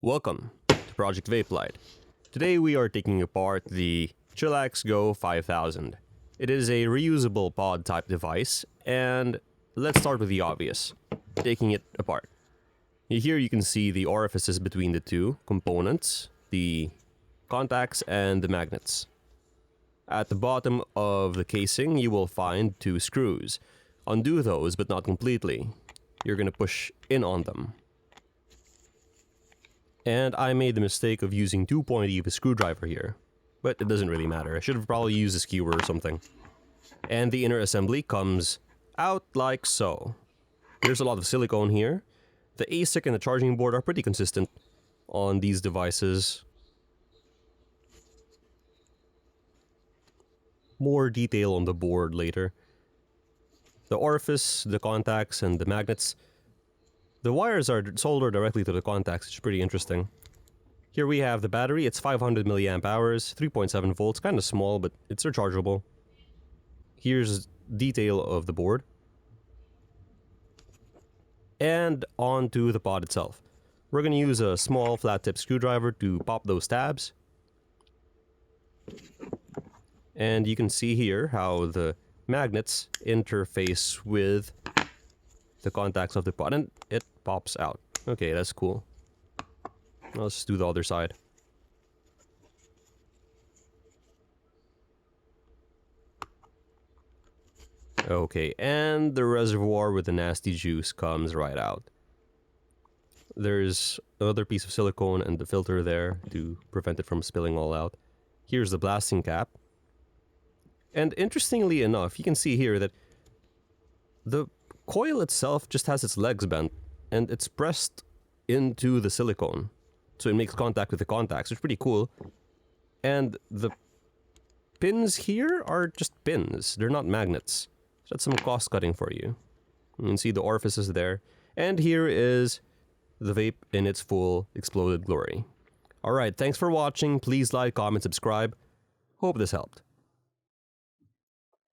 Welcome to Project Vape Light. Today we are taking apart the Chillax Go 5000. It is a reusable pod type device, and let's start with the obvious, taking it apart. Here you can see the orifices between the two components, the contacts and the magnets. At the bottom of the casing you will find two screws. Undo those, but not completely. You're going to push in on them. And I made the mistake of using too pointy of a screwdriver here. But it doesn't really matter. I should have probably used a skewer or something. And the inner assembly comes out like so. There's a lot of silicone here. The ASIC and the charging board are pretty consistent on these devices. More detail on the board later. The orifice, the contacts, and the magnets. The wires are soldered directly to the contacts, which is pretty interesting. Here we have the battery. It's 500 milliamp hours, 3.7 volts, kind of small, but it's rechargeable. Here's detail of the board. And onto the pod itself. We're going to use a small flat tip screwdriver to pop those tabs. And you can see here how the magnets interface with the contacts of the pod, and it pops out. Okay, that's cool. Let's do the other side. Okay, and the reservoir with the nasty juice comes right out. There's another piece of silicone and the filter there to prevent it from spilling all out. Here's the blasting cap. And interestingly enough, you can see here that the coil itself just has its legs bent, and it's pressed into the silicone. So it makes contact with the contacts, which is pretty cool. And the pins here are just pins. They're not magnets. So that's some cost cutting for you. You can see the orifices there. And here is the vape in its full exploded glory. Alright, thanks for watching. Please like, comment, subscribe. Hope this helped.